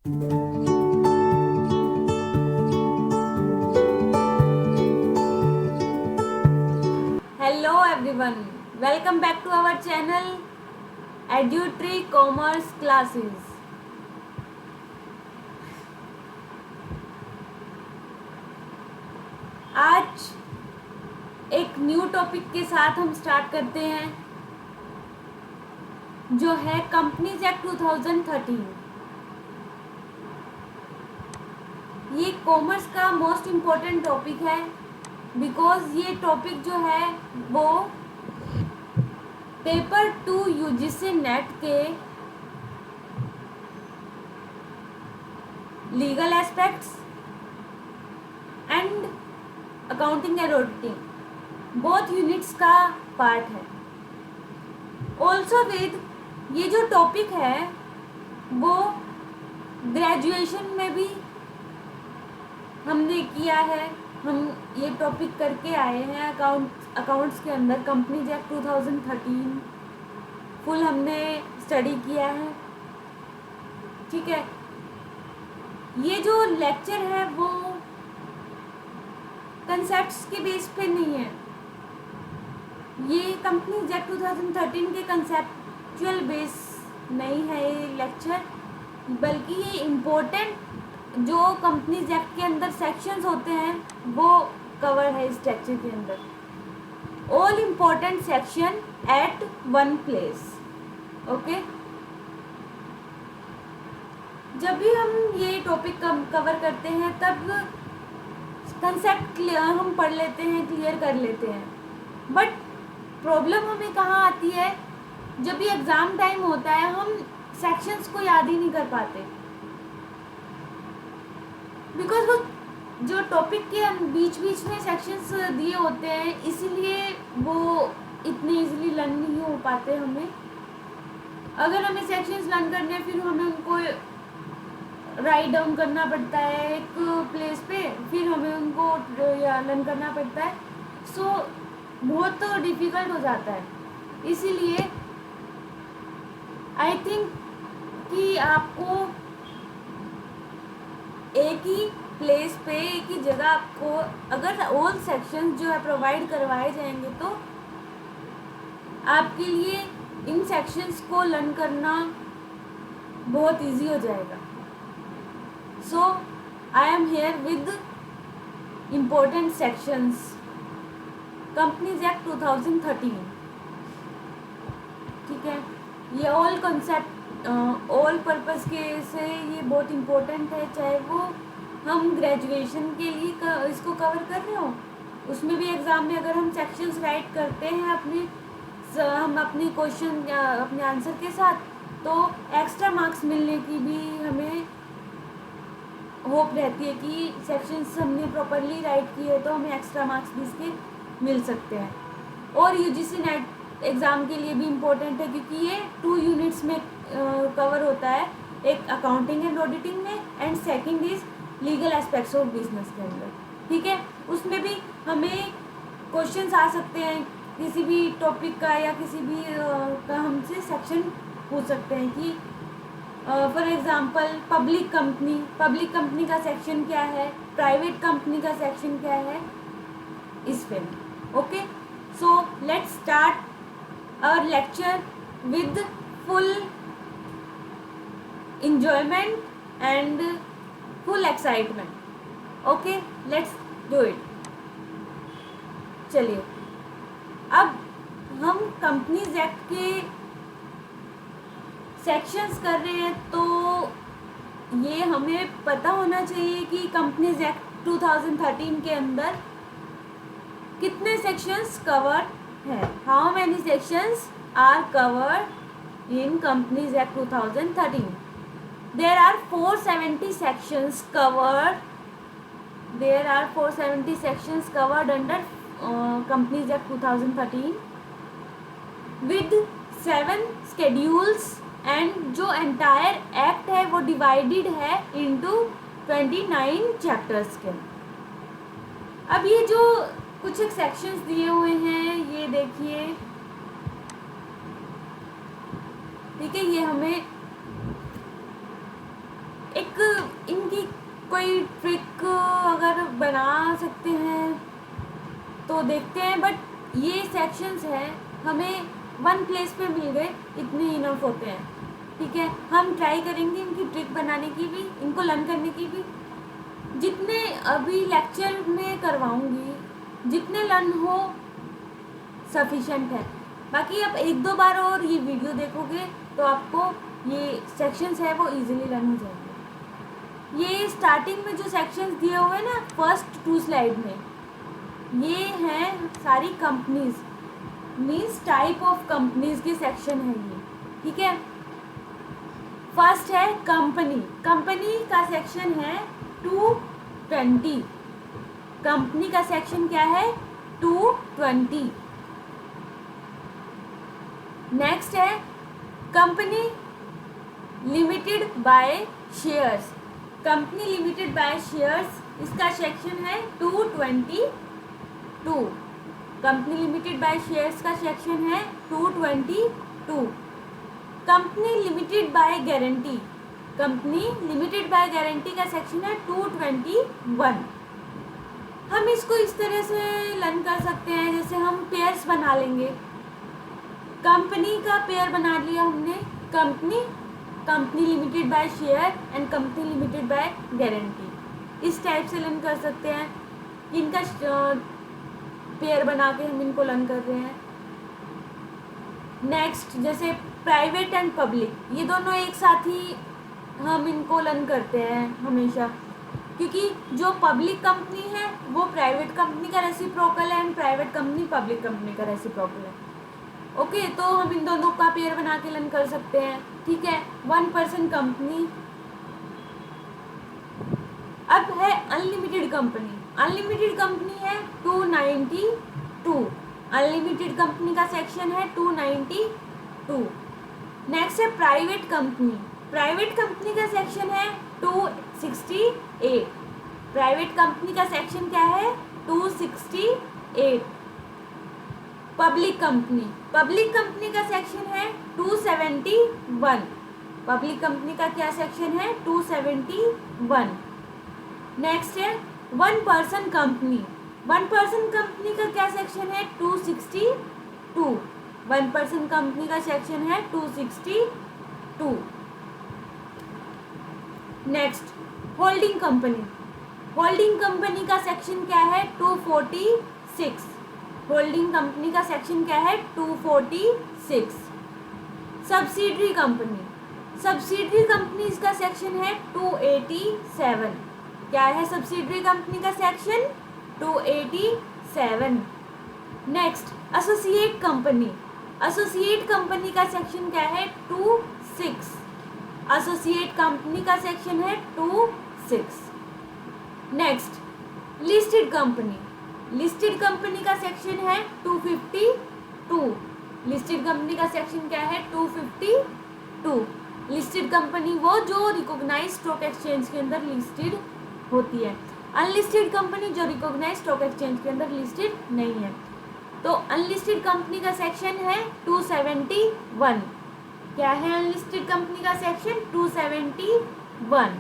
Hello everyone, welcome back to our channel EduTree Commerce Classes. आज एक new topic के साथ हम स्टार्ट करते हैं जो है कंपनीज एक्ट 2013। ये कॉमर्स का मोस्ट इम्पोर्टेंट टॉपिक है बिकॉज ये टॉपिक जो है वो पेपर 2 यूजीसी नेट के legal aspects and accounting and auditing both units का पार्ट है। ऑल्सो विद ये जो टॉपिक है वो ग्रेजुएशन में भी हमने किया है, हम ये टॉपिक करके आए हैं अकाउंट्स के अंदर। कंपनीज एक्ट 2013 फुल हमने स्टडी किया है, ठीक है। ये जो लेक्चर है वो कंसेप्ट्स के बेस पे नहीं है, ये कंपनीज एक्ट 2013 के कंसेप्चुअल बेस नहीं है ये लेक्चर, बल्कि ये इम्पोर्टेंट जो कंपनीज एक्ट के अंदर सेक्शंस होते हैं वो कवर है इस लेक्चर के अंदर। All important section at one place, okay. जब भी हम ये टॉपिक कवर करते हैं तब कंसेप्ट हम पढ़ लेते हैं, क्लियर कर लेते हैं, बट प्रॉब्लम हमें कहाँ आती है, जब भी एग्ज़ाम टाइम होता है हम सेक्शंस को याद ही नहीं कर पाते बिकॉज वो जो टॉपिक के बीच बीच में सेक्शंस दिए होते हैं, इसीलिए वो इतने इजीली लर्न नहीं हो पाते हमें। अगर हमें सेक्शंस लर्न करने हैं फिर हमें उनको राइट डाउन करना पड़ता है एक प्लेस पे, फिर हमें उनको लर्न करना पड़ता है, सो बहुत तो डिफ़िकल्ट हो जाता है। इसीलिए आई थिंक कि आपको एक ही प्लेस पे, एक ही जगह आपको अगर ऑल सेक्शंस जो है प्रोवाइड करवाए जाएंगे तो आपके लिए इन सेक्शंस को लर्न करना बहुत इजी हो जाएगा। So I am here with important sections companies act 2013, ठीक है। ये ऑल कंसेप्ट ऑल पर्पस के से ये बहुत इम्पोर्टेंट है, चाहे वो हम ग्रेजुएशन के लिए इसको कवर कर रहे हो, उसमें भी एग्ज़ाम में अगर हम सेक्शंस राइट करते हैं हम अपनी क्वेश्चन अपने आंसर के साथ, तो एक्स्ट्रा मार्क्स मिलने की भी हमें होप रहती है कि सेक्शंस हमने प्रॉपरली राइट किए तो हमें एक्स्ट्रा मार्क्स भी इसके मिल सकते हैं। और यूजीसी नेट एग्ज़ाम के लिए भी इम्पोर्टेंट है क्योंकि ये 2 यूनिट्स में कवर होता है, एक अकाउंटिंग एंड ऑडिटिंग में and second is legal aspects of business के अंदर, ठीक है। उसमें भी हमें क्वेश्चंस आ सकते हैं किसी भी टॉपिक का या किसी भी का हमसे सेक्शन पूछ सकते हैं कि फॉर एग्ज़ाम्पल पब्लिक कंपनी का सेक्शन क्या है, प्राइवेट कंपनी का सेक्शन क्या है इस पे, okay. So let's start our lecture with full enjoyment and full excitement, okay, let's do it। चलिए अब हम कंपनीज एक्ट के सेक्शंस कर रहे हैं तो ये हमें पता होना चाहिए कि कंपनीज एक्ट 2013 के अंदर कितने सेक्शंस कवर हैं, how many sections are covered in companies act 2013। There are 470 sections covered. There are 470 sections covered under Companies Act 2013 with 7 schedules and जो entire act है वो divided है into 29 chapters के। अब ये जो कुछ एक sections दिए हुए हैं ये देखिए, ठीक है। ये हमें एक कोई ट्रिक अगर बना सकते हैं तो देखते हैं, बट ये सेक्शंस हैं हमें वन प्लेस पे मिल गए, इतने इनफ होते हैं। ठीक है, हम ट्राई करेंगे इनकी ट्रिक बनाने की भी, इनको लर्न करने की भी। जितने अभी लेक्चर में करवाऊंगी, जितने लर्न हो सफिशेंट है। बाकी आप एक दो बार और ये वीडियो देखोगे तो आपको ये सेक्शंस है वो इजीली लर्न हो जाएंगे। ये स्टार्टिंग में जो सेक्शंस दिए हुए हैं ना फर्स्ट 2 स्लाइड में, ये हैं सारी companies, means type of companies के सेक्शन है ये। ठीक है, फर्स्ट है कंपनी। कंपनी का सेक्शन है 220। कंपनी का सेक्शन क्या है? 220। नेक्स्ट है company limited by shares. Company limited by shares, इसका सेक्शन है 222। कंपनी लिमिटेड बाय शेयर्स का सेक्शन है 222। Company limited by guarantee, company limited by guarantee का सेक्शन है 221। हम इसको इस तरह से लर्न कर सकते हैं, जैसे हम पेयर्स बना लेंगे। कंपनी का पेयर बना लिया हमने, company, company limited by share and company limited by guarantee. इस टाइप से लर्न कर सकते हैं। इनका पेयर बना के हम इनको लर्न कर रहे हैं। नेक्स्ट जैसे प्राइवेट एंड पब्लिक, ये दोनों एक साथ ही हम इनको लर्न करते हैं हमेशा, क्योंकि जो पब्लिक कंपनी है वो प्राइवेट कंपनी का रेसिप्रोकल है and private company public company का रेसिप्रोकल है। ओके, तो हम इन दोनों का पेयर बना के लर्न कर सकते हैं। ठीक है, 1% कंपनी। अब है अनलिमिटेड कंपनी। अनलिमिटेड कंपनी है 292। अनलिमिटेड कंपनी का सेक्शन है 292। नेक्स्ट है प्राइवेट कंपनी। प्राइवेट कंपनी का सेक्शन है 268। प्राइवेट कंपनी का सेक्शन क्या है? 268। पब्लिक कंपनी, पब्लिक कंपनी का सेक्शन है 271। पब्लिक कंपनी का क्या सेक्शन है? 271। नेक्स्ट है 1% कंपनी। 1% कंपनी का क्या सेक्शन है? 262। 1% कंपनी का सेक्शन है 262। Next holding company. Holding company का सेक्शन क्या है? 246। होल्डिंग कंपनी का सेक्शन क्या है? 246। सब्सिडरी कंपनी, सब्सिडरी कंपनी का सेक्शन है 287। क्या है सब्सिडरी कंपनी का section? 287। Next associate company. Associate company का सेक्शन क्या है? 26। एसोसिएट कंपनी का सेक्शन है 26। Next listed company. Listed company का सेक्शन है 252। लिस्टेड कंपनी का सेक्शन क्या है? 252। लिस्टेड कंपनी वो जो रिकॉग्नाइज्ड स्टॉक एक्सचेंज के अंदर लिस्टेड होती है। अनलिस्टेड कंपनी जो रिकॉग्नाइज्ड स्टॉक एक्सचेंज के अंदर लिस्टेड नहीं है। तो अनलिस्टेड कंपनी का सेक्शन है 271। क्या है अनलिस्टेड कंपनी का section? 271।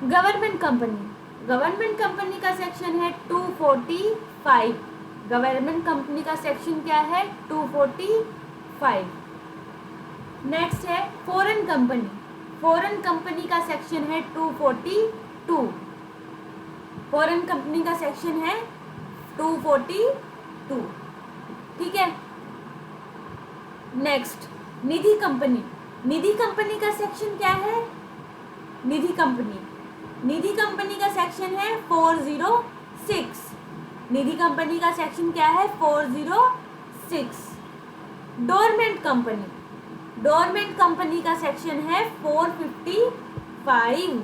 Government company. Government company का सेक्शन है 245। गवर्नमेंट कंपनी का सेक्शन क्या है? 245। नेक्स्ट है फॉरेन कंपनी। फॉरेन कंपनी का सेक्शन है 242। फॉरेन कंपनी का सेक्शन है 242। ठीक है। Next Nidhi company. Nidhi company का सेक्शन क्या है? निधि कंपनी, निधि कंपनी का सेक्शन है 406। निधि कंपनी का सेक्शन क्या है? 406। Dormant company. डोरमेंट कंपनी का सेक्शन है 455।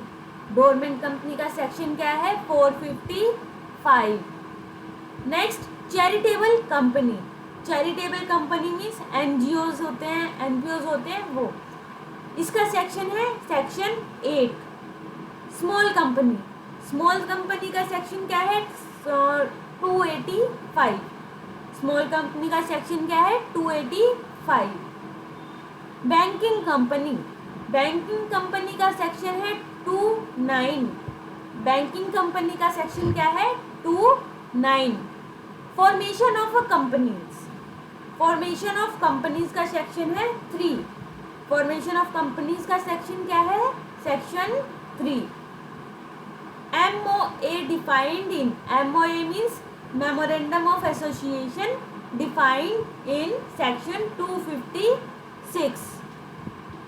डोरमेंट कंपनी का सेक्शन क्या है? 455। Next charitable company. Charitable company means NGOs होते हैं, एनपीओज होते हैं वो। इसका सेक्शन है section 8। Small company. Small company का सेक्शन क्या है? 285। स्मॉल कंपनी का सेक्शन क्या है? 285। Banking company. बैंकिंग कंपनी का सेक्शन है 2 9। बैंकिंग कंपनी का सेक्शन क्या है? 2(9). Formation of a companies, formation of companies का सेक्शन है 3। फॉर्मेशन ऑफ कंपनीज का सेक्शन क्या है? Section 3। MOA defined in, MOA means Memorandum of Association, defined in section 256.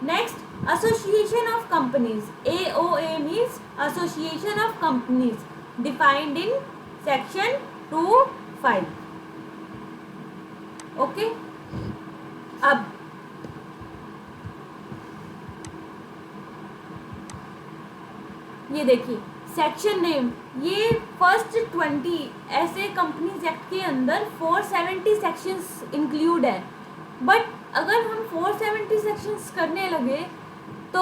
Next, Association of Companies, AOA means Association of Companies, defined in section 25. Okay, अब ये देखिए section name, ये first 20 ऐसे companies act के अंदर 470 sections include है। But अगर हम 470 सेक्शंस करने लगे तो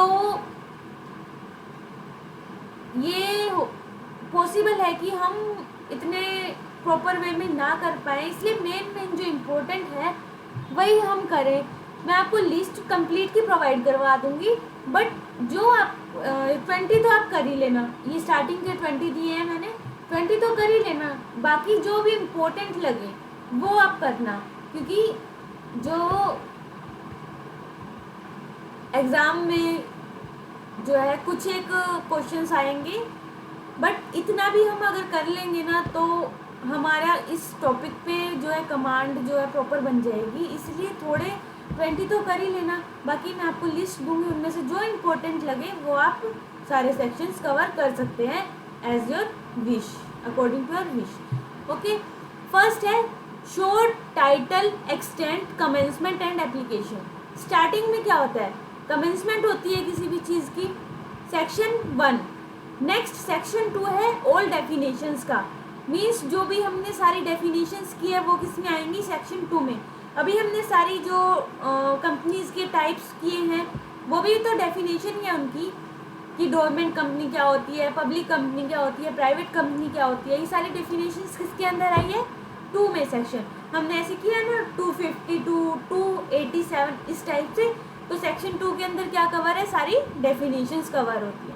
ये पॉसिबल है कि हम इतने प्रॉपर वे में ना कर पाए, इसलिए मेन जो इम्पोर्टेंट है वही हम करें। मैं आपको लिस्ट कंप्लीट की प्रोवाइड करवा दूंगी, बट जो आप 20 तो आप कर ही लेना, ये स्टार्टिंग के 20 दिए हैं मैंने, 20 तो कर ही लेना, बाकी जो भी इम्पोर्टेंट लगे वो आप करना, क्योंकि जो एग्ज़ाम में जो है कुछ एक क्वेश्चंस आएंगे, बट इतना भी हम अगर कर लेंगे ना तो हमारा इस टॉपिक पे जो है कमांड जो है प्रॉपर बन जाएगी। इसलिए थोड़े 20 तो कर ही लेना, बाकी मैं आपको लिस्ट दूंगी, उनमें से जो इम्पोर्टेंट लगे वो आप सारे सेक्शंस कवर कर सकते हैं as your wish, according to your wish. Okay, first है short title extent commencement and application. Starting में क्या होता है? कमेंसमेंट होती है किसी भी चीज़ की, सेक्शन 1। नेक्स्ट सेक्शन 2 है ऑल डेफिनेशंस का, मीन्स जो भी हमने सारी डेफिनेशंस की है वो किस में आएंगी? सेक्शन 2 में। अभी हमने सारी जो कंपनीज के टाइप्स किए हैं वो भी तो डेफिनेशन ही है उनकी, कि गवर्नमेंट कंपनी क्या होती है, पब्लिक कंपनी क्या होती है, प्राइवेट कंपनी क्या होती है, ये सारी डेफिनेशंस किसके अंदर आई है? 2 में सेक्शन। हमने ऐसे किया ना 252, 287 इस टाइप से, तो सेक्शन 2 के अंदर क्या कवर है? सारी डेफिनेशंस कवर होती है।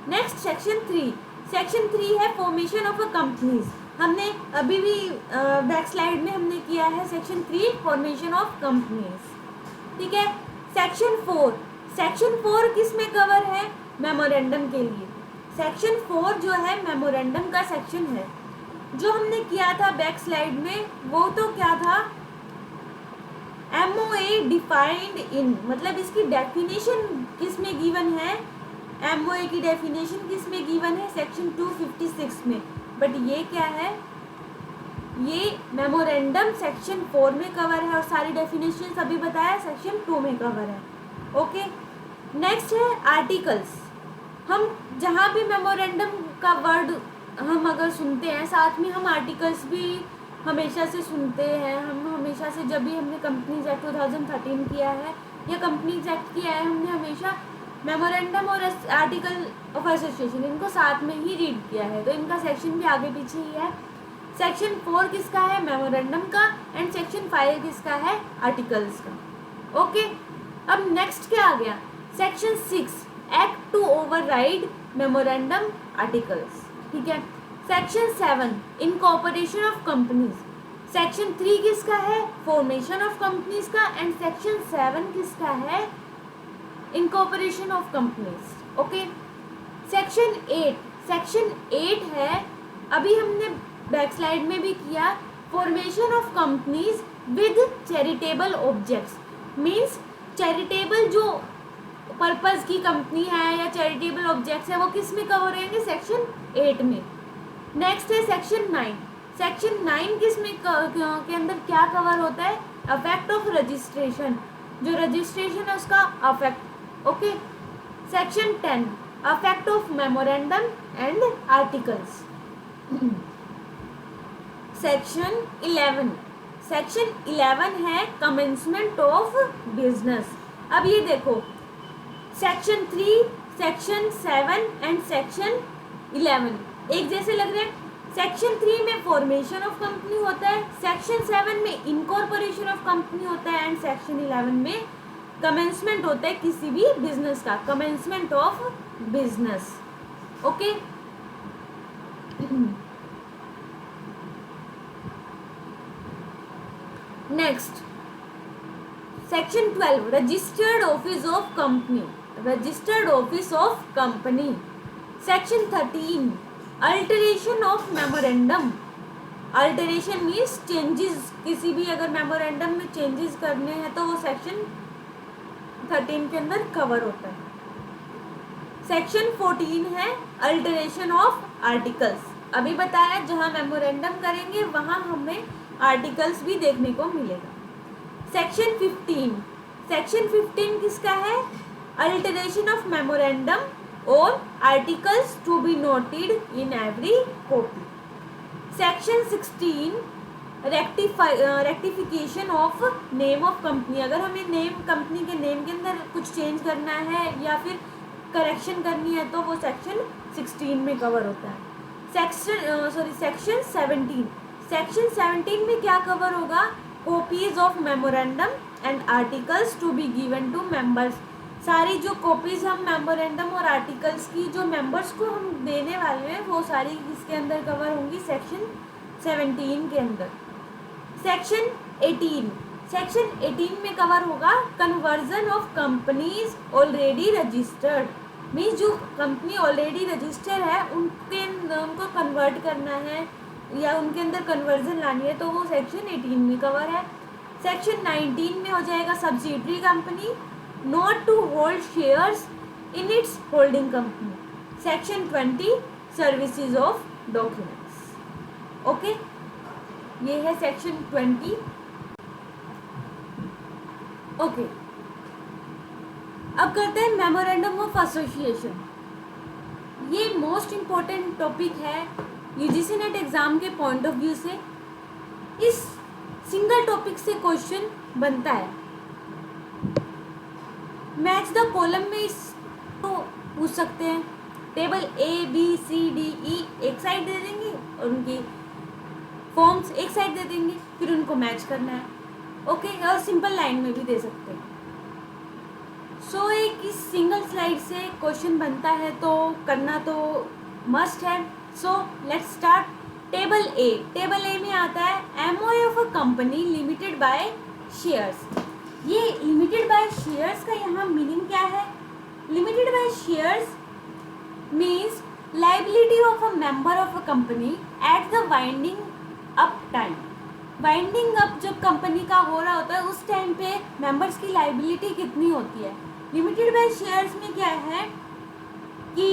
Next section 3। सेक्शन 3 है फॉर्मेशन ऑफ अ कंपनीज। हमने अभी भी बैक स्लाइड में हमने किया है सेक्शन 3 फॉर्मेशन ऑफ कंपनीज। ठीक है, सेक्शन 4। सेक्शन 4 किस में कवर है? मेमोरेंडम के लिए। सेक्शन 4 जो है मेमोरेंडम का सेक्शन है। जो हमने किया था बैक स्लाइड में वो तो क्या था? MOA डिफाइंड इन, मतलब इसकी डेफिनेशन किस में गिवन है? MOA की डेफिनेशन किस में गिवन है? सेक्शन 256 में। बट ये क्या है? ये मेमोरेंडम सेक्शन 4 में कवर है और सारी डेफिनेशन अभी बताया सेक्शन 2 में कवर है। ओके, नेक्स्ट है आर्टिकल्स। हम जहाँ भी मेमोरेंडम का वर्ड हम अगर सुनते हैं, साथ में हम आर्टिकल्स भी हमेशा से सुनते हैं। हम हमेशा से जब भी हमने कंपनीज एक्ट 2013 किया है या कंपनीज एक्ट किया है, हमने हमेशा मेमोरेंडम और आर्टिकल ऑफ एसोसिएशन इनको साथ में ही रीड किया है, तो इनका सेक्शन भी आगे पीछे ही है। सेक्शन 4 किसका है? मेमोरेंडम का। एंड सेक्शन 5 किसका है? आर्टिकल्स का। ओके, अब नेक्स्ट क्या आ गया? Section 6 act to override memorandum articles. ठीक है, section 7 incorporation of companies. Section 3 किसका है? फॉर्मेशन ऑफ कंपनीज का। एंड सेक्शन 7 किसका है? Incorporation of companies. Okay, section 8। Section 8 है, अभी हमने बैक स्लाइड में भी किया, formation of companies with charitable objects. Means charitable जो पर्पस की कंपनी है या चैरिटेबल ऑब्जेक्ट्स है वो किस में कवर रहेंगे? सेक्शन 8 में। नेक्स्ट है सेक्शन 9। सेक्शन 9 किस में के अंदर क्या कवर होता है? अफेक्ट ऑफ रजिस्ट्रेशन, जो रजिस्ट्रेशन है उसका affect. Okay, section 10 affect of memorandum and articles. Section 11। Section 11 है कमेंसमेंट ऑफ बिजनेस। अब ये देखो, सेक्शन 3, सेक्शन 7 एंड सेक्शन 11 एक जैसे लग रहे हैं। सेक्शन 3 में फॉर्मेशन ऑफ कंपनी होता है, सेक्शन 7 में इनकॉर्पोरेशन ऑफ कंपनी होता है एंड सेक्शन 11 में कमेंसमेंट होता है किसी भी बिजनेस का, commencement of business. Okay. Next section 12 registered office of company, registered office of company. Section 13 alteration of memorandum, alteration means changes, किसी भी अगर मेमोरेंडम में चेंजेस करने हैं तो वो सेक्शन 13 के अंदर कवर होता है। सेक्शन 14 है अल्टरेशन ऑफ आर्टिकल्स, अभी बताया जहाँ मेमोरेंडम करेंगे वहाँ हमें आर्टिकल्स भी देखने को मिलेगा। सेक्शन 15, सेक्शन 15 किसका है? अल्टरेशन ऑफ मेमोरेंडम और articles to be noted in every copy. Section 16 rectification of name of company, अगर हमें नेम कंपनी के नेम के अंदर कुछ चेंज करना है या फिर करेक्शन करनी है तो वो सेक्शन 16 में कवर होता है। सेक्शन 17, सेक्शन 17 में क्या कवर होगा? Copies of memorandum and articles to be given to members, सारी जो कॉपीज हम मेमोरेंडम और आर्टिकल्स की जो मेंबर्स को हम देने वाले हैं वो सारी इसके अंदर कवर होंगी सेक्शन 17 के अंदर। सेक्शन 18, सेक्शन 18 में कवर होगा conversion of companies already registered, means जो कंपनी ऑलरेडी रजिस्टर है उनको कन्वर्ट करना है या उनके अंदर कन्वर्जन लानी है तो वो सेक्शन 18 में कवर है। सेक्शन 19 में हो जाएगा subsidiary company not to hold shares in its holding company. Section 20 services of documents. Okay, ये है सेक्शन 20। ओके, अब करते हैं मेमोरेंडम ऑफ एसोसिएशन। ये मोस्ट इम्पोर्टेंट टॉपिक है यूजीसी नेट एग्जाम के पॉइंट ऑफ व्यू से। इस सिंगल टॉपिक से क्वेश्चन बनता है। मैच द कॉलम में इसको पूछ सकते हैं। Table A B C D E एक साइड दे देंगे और उनकी फॉर्म्स एक साइड दे देंगे, फिर उनको मैच करना है। ओके, और सिंपल लाइन में भी दे सकते हैं। सो एक इस सिंगल स्लाइड से क्वेश्चन बनता है तो करना तो मस्ट है। So let's start. Table A, table A में आता है MOA of a company limited by shares. ये लिमिटेड बाय शेयर्स का यहाँ मीनिंग क्या है? Limited by shares means liability of a member of a company at the winding up time. Winding up जब company का हो रहा होता है उस टाइम पे मेंबर्स की लाइबिलिटी कितनी होती है? लिमिटेड बाय शेयर्स में क्या है कि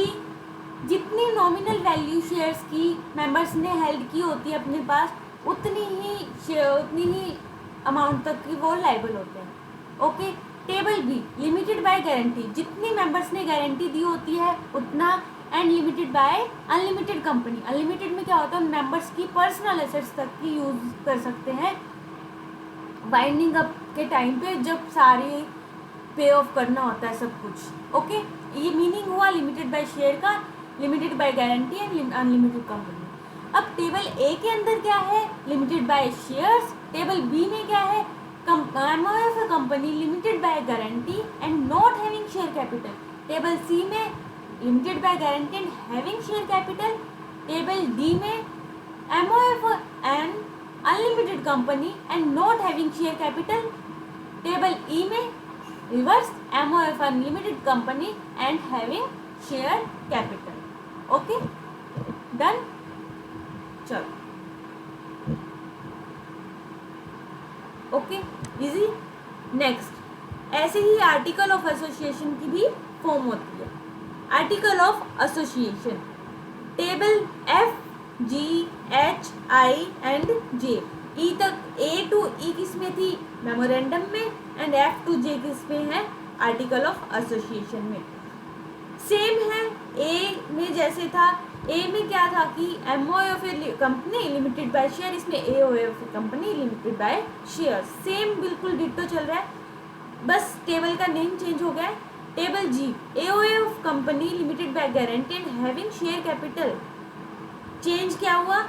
जितनी नॉमिनल वैल्यू शेयर्स की मेंबर्स ने हेल्ड की होती है अपने पास उतनी ही अमाउंट तक की वो लाइबल होते हैं। Okay, table B limited by guarantee, जितनी मेंबर्स ने गारंटी दी होती है उतना। And limited by unlimited company, unlimited में क्या होता है मेंबर्स की पर्सनल एसेट्स तक की यूज कर सकते हैं वाइंडिंग अप के टाइम पे जब सारे पे ऑफ करना होता है सब कुछ। ओके, ये मीनिंग हुआ लिमिटेड बाय शेयर का, limited by guarantee and unlimited company. अब टेबल ए के अंदर क्या है? Limited by shares. Table B में क्या है? MOA of a company limited by guarantee and not having share capital. Table C में limited by guarantee and having share capital. Table D में MOA of an unlimited company and not having share capital. Table E में reverse MOA of unlimited company and having share capital. Okay, done. चलो, okay, easy. Next, ऐसे ही article of association की भी form होती है। Article of association, table F G H I and J, E तक A to ई किस में थी? मेमोरेंडम में। एंड एफ टू जे किस में है? आर्टिकल ऑफ एसोसिएशन में। सेम है ए में जैसे था। ए में क्या था कि MOA of a company limited by share, इसमें AOA of a company limited by share. Same बिल्कुल डिट्टो चल रहा है, बस टेबल का नेम चेंज हो गया है। Table G AOA of company limited by guarantee and having share capital. Change क्या हुआ?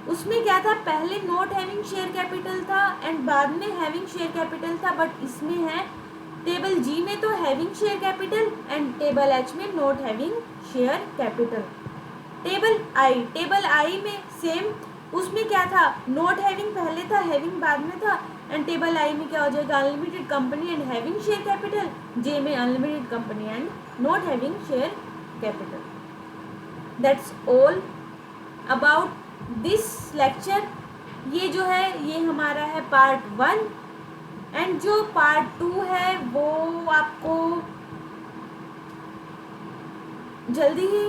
उसमें क्या था? पहले नॉट हैविंग शेयर कैपिटल था एंड बाद में हैविंग शेयर कैपिटल था, बट इसमें है टेबल जी में तो having share capital and table H में not having share capital. Table I में सेम, उसमें क्या था, नॉट हैविंग पहले था, हैविंग बाद में था, एंड टेबल आई में क्या हो जाएगा, unlimited company and having share capital, J में unlimited company and not having share capital. That's all about this lecture. ये जो है ये हमारा है पार्ट 1, एंड जो पार्ट 2 है वो आपको जल्दी ही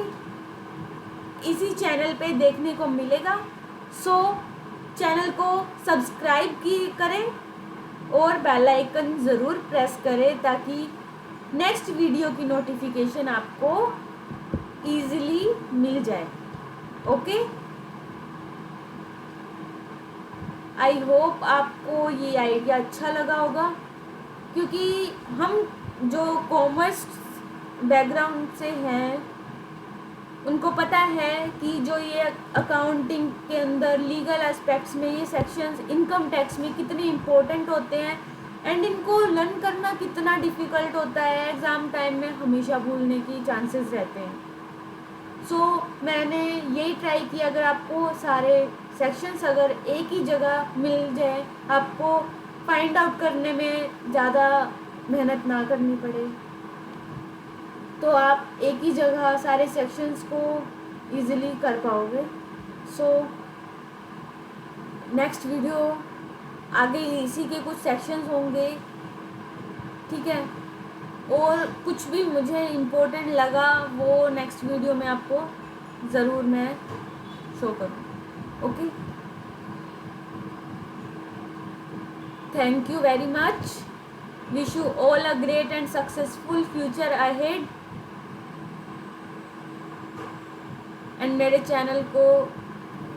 इसी चैनल पे देखने को मिलेगा। सो चैनल को सब्सक्राइब करें और बेल आइकन ज़रूर प्रेस करें ताकि नेक्स्ट वीडियो की नोटिफिकेशन आपको ईज़िली मिल जाए। ओके, आई होप आपको ये आइडिया अच्छा लगा होगा, क्योंकि हम जो कॉमर्स बैकग्राउंड से हैं उनको पता है कि जो ये अकाउंटिंग के अंदर लीगल एस्पेक्ट्स में ये सेक्शंस इनकम टैक्स में कितने इम्पोर्टेंट होते हैं, एंड इनको लर्न करना कितना डिफ़िकल्ट होता है, एग्ज़ाम टाइम में हमेशा भूलने की चांसेस रहते हैं। सो मैंने यही ट्राई किया, अगर आपको सारे सेक्शंस अगर एक ही जगह मिल जाए, आपको फाइंड आउट करने में ज़्यादा मेहनत ना करनी पड़े, तो आप एक ही जगह सारे सेक्शंस को इजीली कर पाओगे। सो नेक्स्ट वीडियो आगे इसी के कुछ सेक्शंस होंगे, ठीक है, और कुछ भी मुझे इम्पोर्टेंट लगा वो नेक्स्ट वीडियो में आपको ज़रूर मैं शो करूँ। Okay, thank you very much, wish you all a great and successful future ahead. And मेरे चैनल को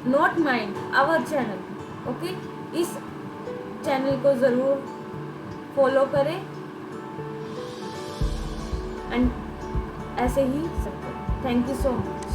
not mind our channel, okay, इस चैनल को ज़रूर फॉलो करें एंड ऐसे ही सब। Thank you so much.